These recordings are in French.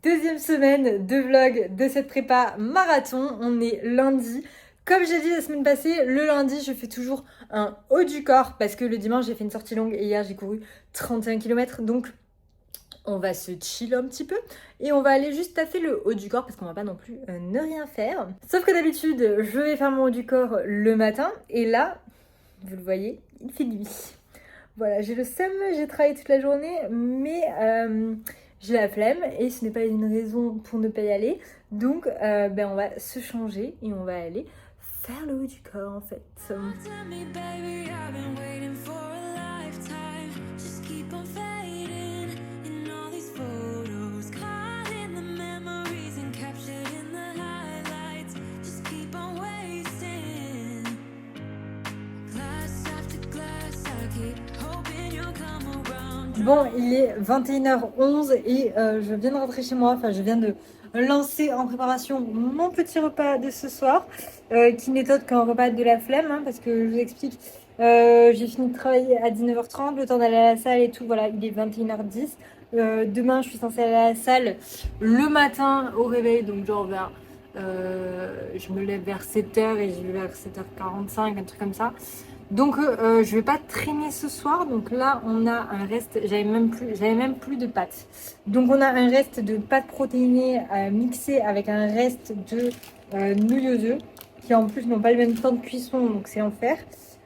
Deuxième semaine de vlog de cette prépa marathon, on est lundi. Comme j'ai dit la semaine passée, le lundi je fais toujours un haut du corps parce que le dimanche j'ai fait une sortie longue et hier j'ai couru 31 km, donc on va se chill un petit peu et on va aller juste taffer le haut du corps parce qu'on va pas non plus ne rien faire. Sauf que d'habitude je vais faire mon haut du corps le matin et là, vous le voyez, il fait nuit. Voilà, j'ai le seum, j'ai travaillé toute la journée, mais j'ai la flemme et ce n'est pas une raison pour ne pas y aller. Donc, on va se changer et on va aller faire le haut du corps en fait. Bon, il est 21h11 et je viens de rentrer chez moi, enfin je viens de lancer en préparation mon petit repas de ce soir, qui n'est autre qu'un repas de la flemme, hein, parce que je vous explique, j'ai fini de travailler à 19h30, le temps d'aller à la salle et tout, voilà, il est 21h10. Demain, je suis censée aller à la salle le matin au réveil, donc genre vers... je me lève vers 7h et je vais vers 7h45, un truc comme ça. Donc je vais pas traîner ce soir. Donc là on a un reste, j'avais même plus de pâtes. Donc on a un reste de pâtes protéinées mixées avec un reste de nouilles aux œufs qui en plus n'ont pas le même temps de cuisson, donc c'est enfer.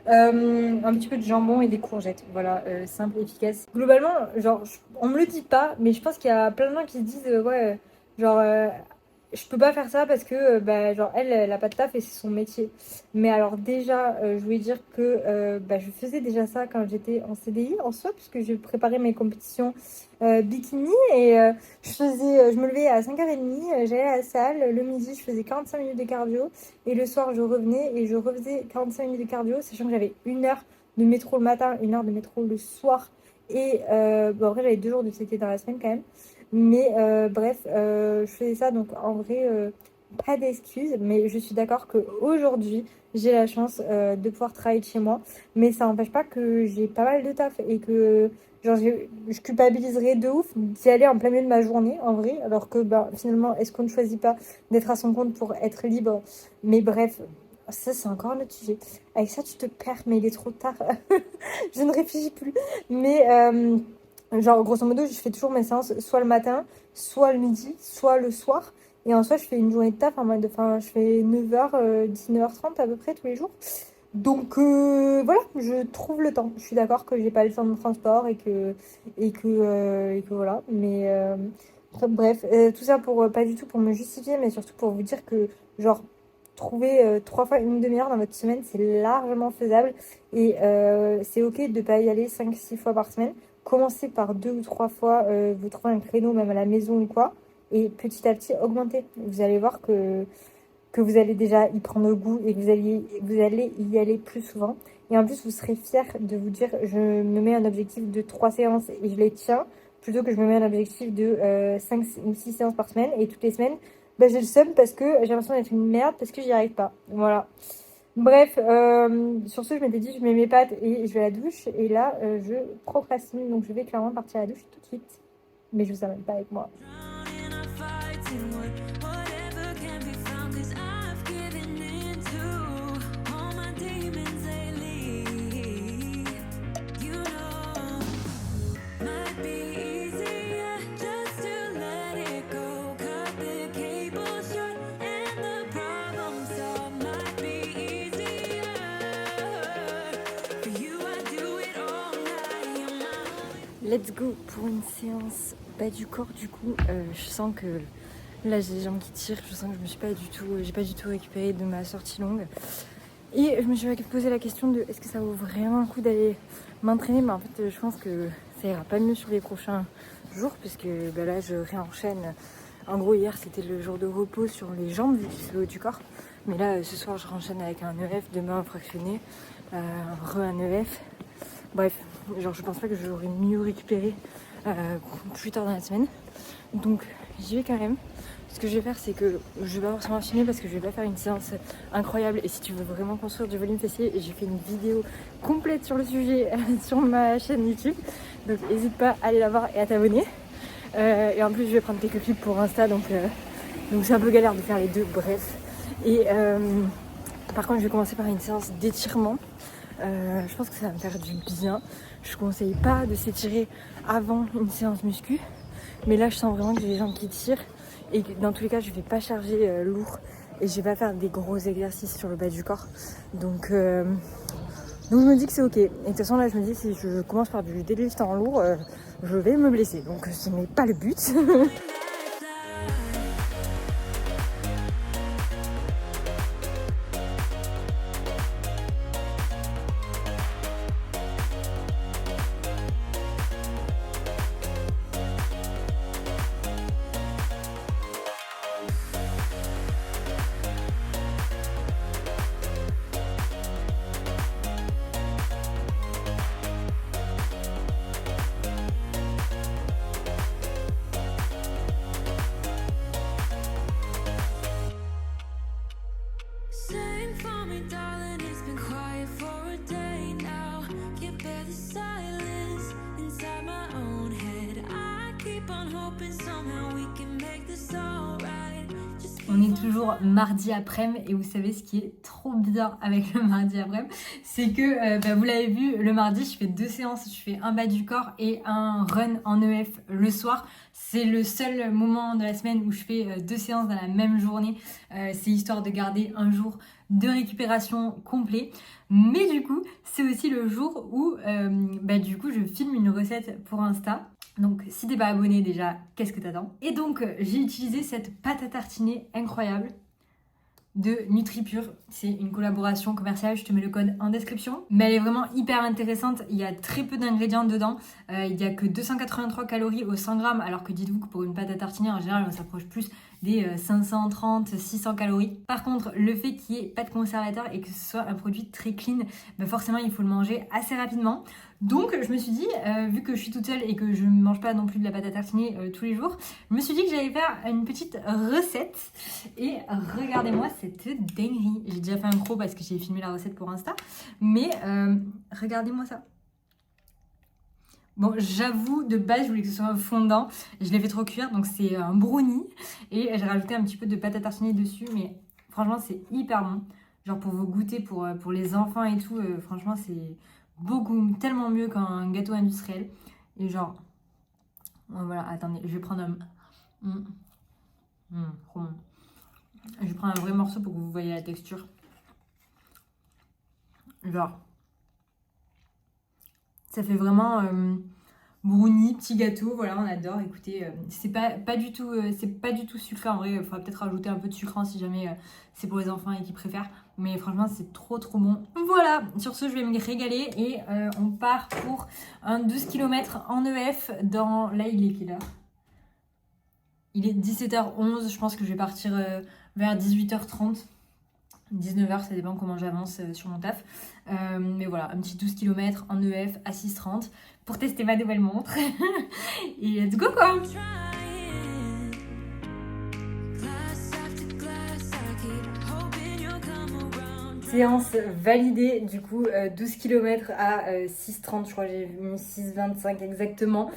Un petit peu de jambon et des courgettes. Voilà, simple, efficace. Globalement, genre on me le dit pas, mais je pense qu'il y a plein de gens qui se disent ouais, genre je peux pas faire ça parce que genre elle a pas de taf et c'est son métier. Mais alors déjà, je voulais dire que je faisais déjà ça quand j'étais en CDI en soi, puisque je préparais mes compétitions bikini et je me levais à 5h30, j'allais à la salle, le midi je faisais 45 minutes de cardio et le soir je revenais et je refaisais 45 minutes de cardio, sachant que j'avais 1 heure de métro le matin, 1 heure de métro le soir et après j'avais 2 jours de CT dans la semaine quand même. Mais bref, je faisais ça, donc en vrai, pas d'excuses. Mais je suis d'accord qu'aujourd'hui, j'ai la chance de pouvoir travailler de chez moi. Mais ça n'empêche pas que j'ai pas mal de taf et que genre, je culpabiliserais de ouf d'y aller en plein milieu de ma journée, en vrai. Alors que finalement, est-ce qu'on ne choisit pas d'être à son compte pour être libre? Mais bref, ça c'est encore un autre sujet. Avec ça, tu te perds, mais il est trop tard. Je ne réfléchis plus. Mais... genre, grosso modo, je fais toujours mes séances soit le matin, soit le midi, soit le soir. Et en soi, je fais une journée de taf en mode, enfin, je fais 9h, 19h30 à peu près tous les jours. Donc voilà, je trouve le temps. Je suis d'accord que j'ai pas le temps de transport et que voilà. Mais bref, tout ça pour pas du tout pour me justifier, mais surtout pour vous dire que genre trouver 3 fois une demi-heure dans votre semaine, c'est largement faisable. Et c'est ok de pas y aller 5-6 fois par semaine. Commencez par 2 ou 3 fois, vous trouvez un créneau même à la maison ou quoi, et petit à petit augmentez. Vous allez voir que vous allez déjà y prendre goût et que vous allez y aller plus souvent. Et en plus, vous serez fiers de vous dire, je me mets un objectif de 3 séances et je les tiens, plutôt que je me mets un objectif de 5 ou 6 séances par semaine, et toutes les semaines, j'ai le seum parce que j'ai l'impression d'être une merde parce que j'y arrive pas. Voilà. Bref, sur ce, je m'étais dit, je mets mes pattes et je vais à la douche. Et là, je procrastine, donc je vais clairement partir à la douche tout de suite. Mais je vous amène pas avec moi. Let's go pour une séance bas du corps. Du coup, je sens que là j'ai les jambes qui tirent. Je sens que j'ai pas du tout récupéré de ma sortie longue. Et je me suis posé la question de est-ce que ça vaut vraiment le coup d'aller m'entraîner. Mais en fait, je pense que ça ira pas mieux sur les prochains jours puisque là je réenchaîne. En gros, hier c'était le jour de repos sur les jambes vu que c'est le haut du corps. Mais là, ce soir, je renchaîne avec un EF, demain un fractionné, un EF. Bref, genre je pense pas que j'aurais mieux récupéré plus tard dans la semaine. Donc j'y vais quand même. Ce que je vais faire, c'est que je vais pas forcément filmer parce que je vais pas faire une séance incroyable. Et si tu veux vraiment construire du volume fessier, j'ai fait une vidéo complète sur le sujet sur ma chaîne YouTube. Donc n'hésite pas à aller la voir et à t'abonner. Et en plus je vais prendre quelques clips pour Insta, donc c'est un peu galère de faire les deux, bref. Et par contre je vais commencer par une séance d'étirement. Je pense que ça va me faire du bien. Je conseille pas de s'étirer avant une séance muscu, mais là je sens vraiment que j'ai les jambes qui tirent et que dans tous les cas je vais pas charger lourd et je vais pas faire des gros exercices sur le bas du corps. Donc je me dis que c'est ok. Et de toute façon là je me dis si je commence par du deadlift en lourd, je vais me blesser. Donc ce n'est pas le but. On est toujours mardi après-midi et vous savez ce qui est trop bien avec le mardi après-midi, c'est que vous l'avez vu, le mardi je fais 2 séances, je fais un bas du corps et un run en EF le soir. C'est le seul moment de la semaine où je fais 2 séances dans la même journée, c'est histoire de garder un jour de récupération complet. Mais du coup c'est aussi le jour où du coup je filme une recette pour Insta. Donc si t'es pas abonné déjà, qu'est-ce que t'attends? Et donc j'ai utilisé cette pâte à tartiner incroyable de NutriPure. C'est une collaboration commerciale, je te mets le code en description. Mais elle est vraiment hyper intéressante, il y a très peu d'ingrédients dedans. Il n'y a que 283 calories au 100 grammes, alors que dites-vous que pour une pâte à tartiner, en général, on s'approche plus des 530, 600 calories. Par contre, le fait qu'il n'y ait pas de conservateur et que ce soit un produit très clean, forcément, il faut le manger assez rapidement. Donc, je me suis dit, vu que je suis toute seule et que je ne mange pas non plus de la pâte à tartiner tous les jours, je me suis dit que j'allais faire une petite recette. Et regardez-moi cette dinguerie. J'ai déjà fait un croc parce que j'ai filmé la recette pour Insta. Mais regardez-moi ça. Bon, j'avoue, de base, je voulais que ce soit un fondant. Je l'ai fait trop cuire, donc c'est un brownie. Et j'ai rajouté un petit peu de pâte à tartiner dessus. Mais franchement, c'est hyper bon. Genre pour vos goûters, pour les enfants et tout, franchement, c'est tellement mieux qu'un gâteau industriel. Et genre, voilà, attendez, je vais prendre trop bon. Je vais prendre un vrai morceau pour que vous voyez la texture. Genre, ça fait vraiment brownie, petit gâteau, voilà, on adore. Écoutez, c'est pas du tout sucré en vrai. Il faudra peut-être rajouter un peu de sucre si jamais c'est pour les enfants et qu'ils préfèrent. Mais franchement, c'est trop bon. Voilà, sur ce, je vais me régaler et on part pour un 12 km en EF dans... Là, il est quelle heure? Il est 17h11, je pense que je vais partir vers 18h30. 19h, ça dépend comment j'avance sur mon taf. Mais voilà, un petit 12 km en EF à 6h30 pour tester ma nouvelle montre. Et let's go quoi! Séance validée, du coup 12 km à 6h30, je crois que j'ai mis 6h25 exactement.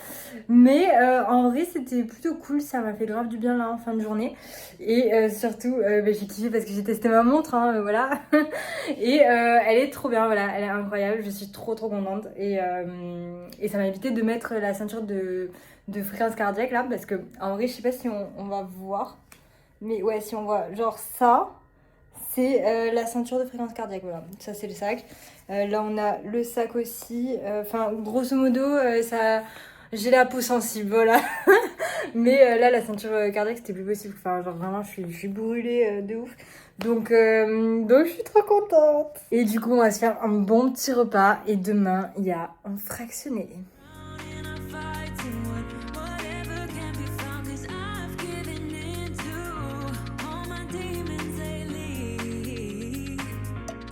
Mais en vrai c'était plutôt cool, ça m'a fait grave du bien là en fin de journée. Et surtout j'ai kiffé parce que j'ai testé ma montre, hein, voilà. Et elle est trop bien, voilà, elle est incroyable, je suis trop contente. Et ça m'a évité de mettre la ceinture de fréquence cardiaque là, parce que en vrai je sais pas si on va voir. Mais ouais, si on voit genre ça... C'est la ceinture de fréquence cardiaque, voilà. Ça, c'est le sac. Là, on a le sac aussi. Enfin, grosso modo, j'ai la peau sensible, voilà. Mais là, la ceinture cardiaque, c'était plus possible. Enfin, genre vraiment, je suis brûlée de ouf. Donc, je suis trop contente. Et du coup, on va se faire un bon petit repas. Et demain, il y a un fractionné.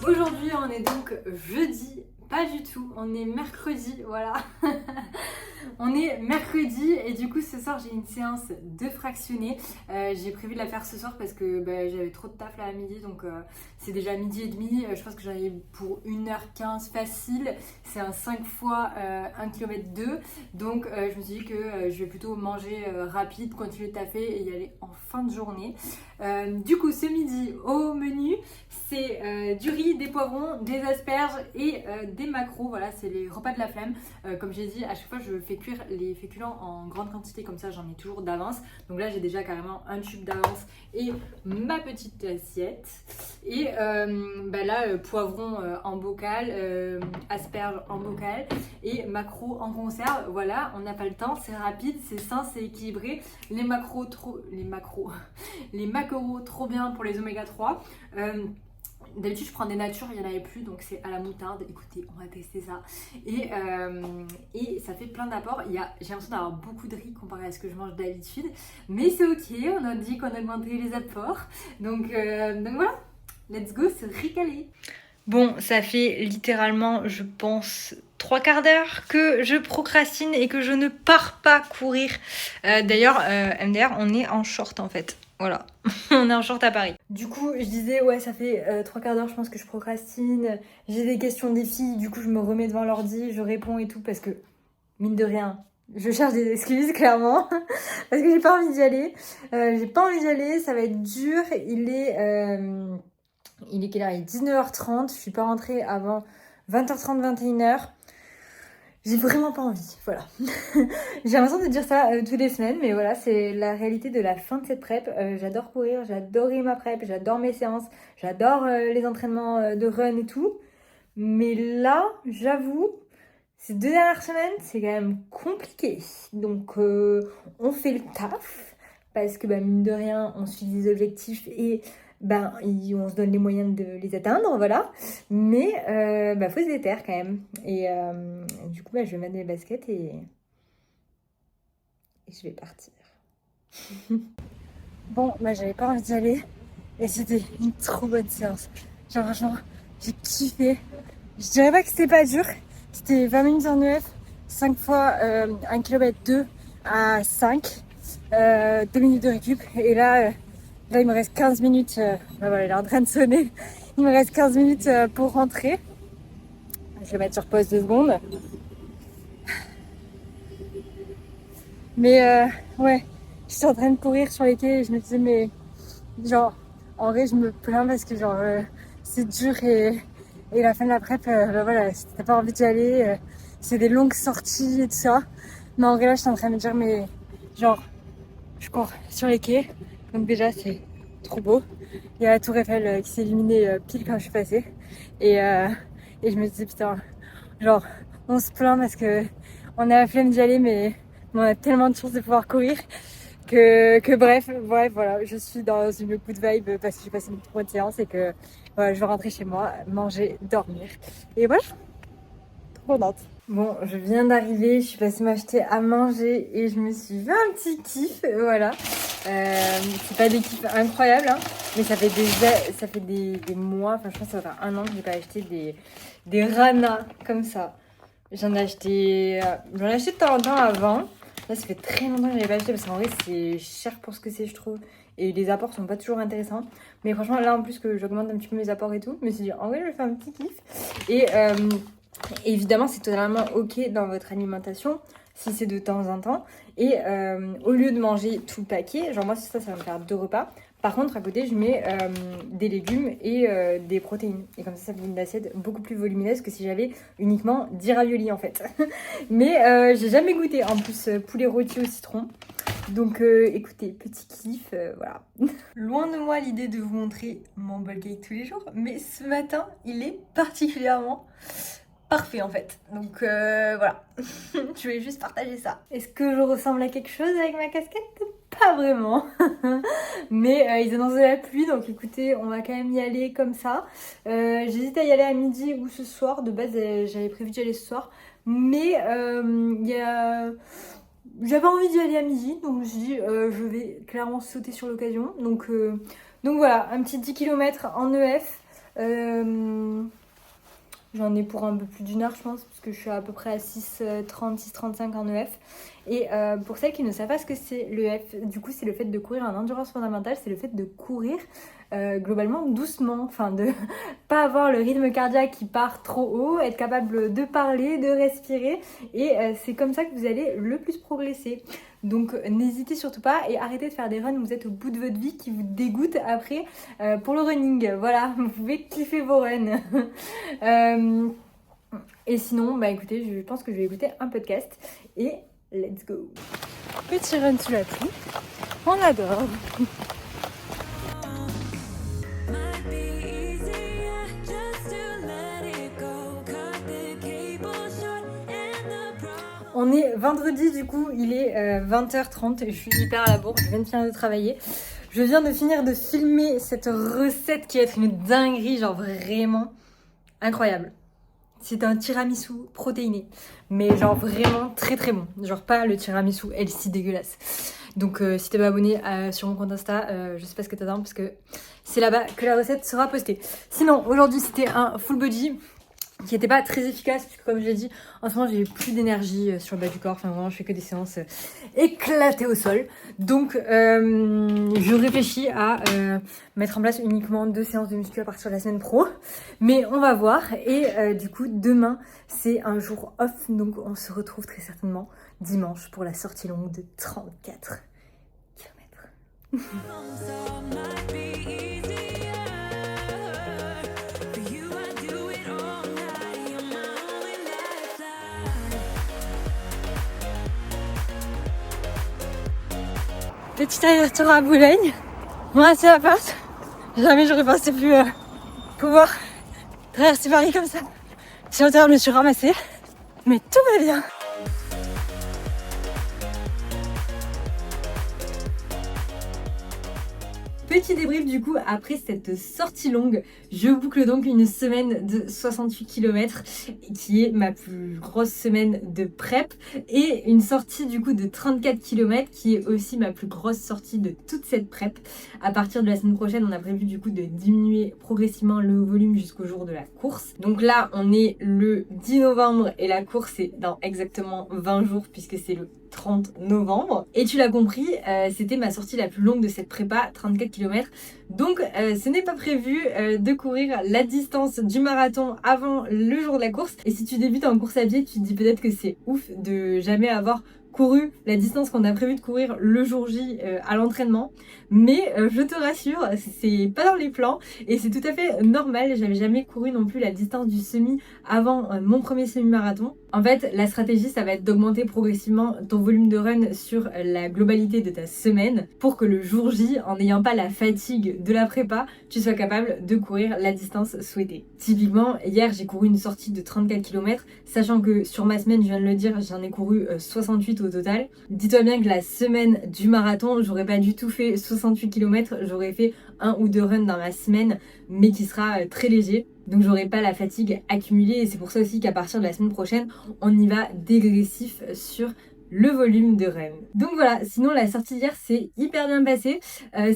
Aujourd'hui, on est donc jeudi, pas du tout, on est mercredi, voilà. On est mercredi et du coup ce soir j'ai une séance de fractionné. J'ai prévu de la faire ce soir parce que j'avais trop de taf là à midi, donc c'est déjà midi et demi. Je pense que j'en ai pour 1h15 facile. C'est un 5 fois 1 km 2. Donc je me suis dit que je vais plutôt manger rapide, continuer de taffer et y aller en fin de journée. Du coup ce midi au menu c'est du riz, des poivrons, des asperges et des maquereaux. Voilà, c'est les repas de la flemme. Comme j'ai dit, à chaque fois je fais cuire les féculents en grande quantité, comme ça j'en ai toujours d'avance. Donc là j'ai déjà carrément un tube d'avance et ma petite assiette. Et là poivrons en bocal, asperges en bocal et maquereaux en conserve. Voilà, on n'a pas le temps, c'est rapide, c'est sain, c'est équilibré. Les maquereaux trop bien pour les oméga 3. D'habitude je prends des natures, il n'y en avait plus, donc c'est à la moutarde. Écoutez, on va tester ça. Et ça fait plein d'apports. J'ai l'impression d'avoir beaucoup de riz comparé à ce que je mange d'habitude. Mais c'est ok, on a dit qu'on augmentait les apports. Donc voilà, let's go se régaler. Bon, ça fait littéralement, je pense, 3/4 d'heure que je procrastine et que je ne pars pas courir. D'ailleurs, MDR, on est en short en fait. Voilà, on est en short à Paris. Du coup, je disais, ouais, ça fait 3/4 d'heure, je pense que je procrastine. J'ai des questions des filles, du coup, je me remets devant l'ordi, je réponds et tout, parce que, mine de rien, je cherche des excuses, clairement, parce que j'ai pas envie d'y aller. Ça va être dur. Il est quelle heure? Il est 19h30, je suis pas rentrée avant 20h30, 21h. J'ai vraiment pas envie, voilà. J'ai l'impression de dire ça toutes les semaines, mais voilà, c'est la réalité de la fin de cette prep. J'adore courir, j'adore ma prep, j'adore mes séances, j'adore les entraînements de run et tout. Mais là, j'avoue, ces 2 dernières semaines, c'est quand même compliqué. Donc, on fait le taf, parce que mine de rien, on suit des objectifs et on se donne les moyens de les atteindre, voilà. Mais faut se déterre quand même. Et du coup, je vais mettre mes baskets et je vais partir. Bon, j'avais pas envie d'y aller. Et c'était une trop bonne séance. Genre, franchement, j'ai kiffé. Je dirais pas que c'était pas dur. C'était 20 minutes en EF, 5 fois 1 km 2 à 5. 2 minutes de récup. Et là, il me reste 15 minutes. Voilà, il est en train de sonner. Il me reste 15 minutes pour rentrer. Je vais mettre sur pause 2 secondes. Mais ouais, je suis en train de courir sur les quais et je me disais, mais genre, en vrai, je me plains parce que c'est dur et la fin de la prep, voilà, si t'as pas envie d'y aller, c'est des longues sorties et tout ça. Mais en vrai, là, je suis en train de me dire, mais genre, je cours sur les quais, donc déjà, c'est trop beau. Il y a la tour Eiffel qui s'est illuminée pile quand je suis passée. Et je me disais, putain, genre, on se plaint parce que on a la flemme d'y aller, mais on a tellement de chance de pouvoir courir que bref, voilà, je suis dans une good vibe parce que j'ai passé une trop bonne séance et que voilà, je vais rentrer chez moi, manger, dormir. Et voilà, trop contente. Bon, je viens d'arriver, je suis passée m'acheter à manger et je me suis fait un petit kiff, voilà. C'est pas des kiffs incroyables, hein, mais ça fait des mois, enfin je pense que ça va faire 1 an que j'ai pas acheté des ranas comme ça. J'en ai acheté de temps en temps avant. Là, ça fait très longtemps que je n'ai pas acheté parce qu'en vrai, c'est cher pour ce que c'est, je trouve. Et les apports sont pas toujours intéressants. Mais franchement, là, en plus que j'augmente un petit peu mes apports et tout, je me suis dit, en vrai, je vais faire un petit kiff. Et évidemment, c'est totalement ok dans votre alimentation si c'est de temps en temps. Et au lieu de manger tout le paquet, genre moi, ça va me faire 2 repas. Par contre, à côté, je mets des légumes et des protéines. Et comme ça fait une assiette beaucoup plus volumineuse que si j'avais uniquement 10 raviolis en fait. Mais j'ai jamais goûté. En plus, poulet rôti au citron. Donc écoutez, petit kiff, voilà. Loin de moi l'idée de vous montrer mon bowl cake tous les jours. Mais ce matin, il est particulièrement parfait en fait. Donc voilà, je voulais juste partager ça. Est-ce que je ressemble à quelque chose avec ma casquette? Pas vraiment. Mais ils annoncent de la pluie, donc écoutez, on va quand même y aller comme ça. J'hésite à y aller à midi ou ce soir. De base, j'avais prévu d'y aller ce soir. Mais j'avais envie d'y aller à midi, donc je me suis dit, je vais clairement sauter sur l'occasion. Donc voilà, un petit 10 km en EF. J'en ai pour un peu plus d'une heure, je pense, parce que je suis à peu près à 6h30, 6h35 en EF. Et pour celles qui ne savent pas ce que c'est l'EF, du coup, c'est le fait de courir en endurance fondamentale, c'est le fait de courir globalement doucement, enfin de pas avoir le rythme cardiaque qui part trop haut, être capable de parler, de respirer, et c'est comme ça que vous allez le plus progresser. Donc n'hésitez surtout pas et arrêtez de faire des runs où vous êtes au bout de votre vie qui vous dégoûtent après pour le running. Voilà, vous pouvez kiffer vos runs. Et sinon, bah écoutez, je pense que je vais écouter un podcast et let's go. Petit run sous la pluie, on adore. On est vendredi, du coup, il est 20h30, je suis hyper à la bourre, je viens de finir de travailler. Je viens de finir de filmer cette recette qui va être une dinguerie, genre vraiment incroyable. C'est un tiramisu protéiné, mais genre vraiment très très bon. Genre pas le tiramisu si dégueulasse. Donc si t'es pas abonné sur mon compte Insta, je sais pas ce que t'attends parce que c'est là-bas que la recette sera postée. Sinon, aujourd'hui c'était un full body qui n'était pas très efficace puisque comme je l'ai dit, en ce moment j'ai plus d'énergie sur le bas du corps, enfin vraiment je fais que des séances éclatées au sol. Donc je réfléchis à mettre en place uniquement 2 séances de muscu à partir de la semaine pro, mais on va voir. Et du coup demain c'est un jour off, donc on se retrouve très certainement dimanche pour la sortie longue de 34 km. Petit aller-retour à Boulogne, moi c'est la porte. Jamais j'aurais pensé plus pouvoir traverser Paris comme ça. Sur le terrain, je me suis ramassée, mais tout va bien. Petit débrief du coup après cette sortie longue, je boucle donc une semaine de 68 km qui est ma plus grosse semaine de prep et une sortie du coup de 34 km qui est aussi ma plus grosse sortie de toute cette prep. À partir de la semaine prochaine, on a prévu du coup de diminuer progressivement le volume jusqu'au jour de la course. Donc là, on est le 10 novembre et la course est dans exactement 20 jours puisque c'est le 30 novembre. Et tu l'as compris, c'était ma sortie la plus longue de cette prépa, 34 km. Donc ce n'est pas prévu de courir la distance du marathon avant le jour de la course. Et si tu débutes en course à pied, tu te dis peut-être que c'est ouf de jamais avoir couru la distance qu'on a prévu de courir le jour J à l'entraînement, mais je te rassure, c'est pas dans les plans et c'est tout à fait normal. J'avais jamais couru non plus la distance du semi avant mon premier semi-marathon. En fait, la stratégie, ça va être d'augmenter progressivement ton volume de run sur la globalité de ta semaine pour que le jour J, en n'ayant pas la fatigue de la prépa, tu sois capable de courir la distance souhaitée. Typiquement, hier, j'ai couru une sortie de 34 km, sachant que sur ma semaine, je viens de le dire, j'en ai couru 68 au total. Dis-toi bien que la semaine du marathon, j'aurais pas du tout fait 68 km, j'aurais fait 1 ou 2 runs dans ma semaine, mais qui sera très léger. Donc j'aurai pas la fatigue accumulée et c'est pour ça aussi qu'à partir de la semaine prochaine, on y va dégressif sur le volume de run. Donc voilà, sinon la sortie d'hier s'est hyper bien passée.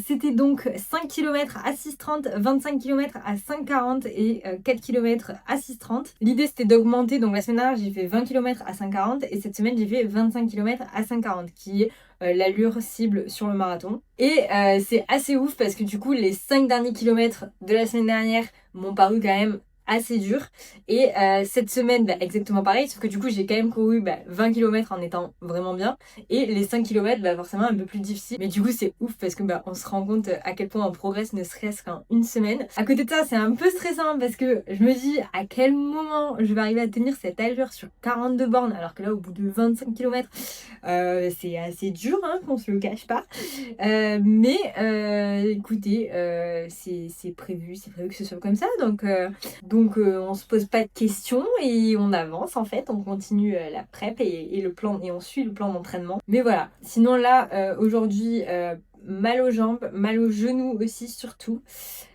C'était donc 5 km à 6h30, 25 km à 5h40 et 4 km à 6h30. L'idée c'était d'augmenter, donc la semaine dernière j'ai fait 20 km à 5h40 et cette semaine j'ai fait 25 km à 5h40 qui est l'allure cible sur le marathon. Et c'est assez ouf parce que du coup les 5 derniers kilomètres de la semaine dernière m'ont paru quand même assez dur et cette semaine exactement pareil, sauf que du coup j'ai quand même couru 20 km en étant vraiment bien et les 5 km forcément un peu plus difficile, mais du coup c'est ouf parce que on se rend compte à quel point on progresse ne serait-ce qu'en une semaine. À côté de ça c'est un peu stressant parce que je me dis à quel moment je vais arriver à tenir cette allure sur 42 bornes alors que là au bout de 25 km c'est assez dur hein, qu'on se le cache pas, mais écoutez c'est prévu que ce soit comme ça, donc on se pose pas de questions et on avance en fait, on continue la prep et le plan et on suit le plan d'entraînement. Mais voilà, sinon là aujourd'hui mal aux jambes, mal aux genoux aussi surtout.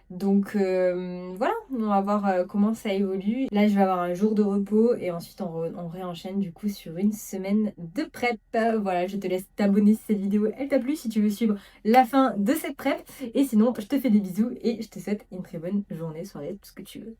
Donc voilà, on va voir comment ça évolue. Là je vais avoir un jour de repos et ensuite on réenchaîne du coup sur une semaine de prep. Voilà, je te laisse t'abonner si cette vidéo elle t'a plu, si tu veux suivre la fin de cette prep. Et sinon je te fais des bisous et je te souhaite une très bonne journée, soirée, tout ce que tu veux.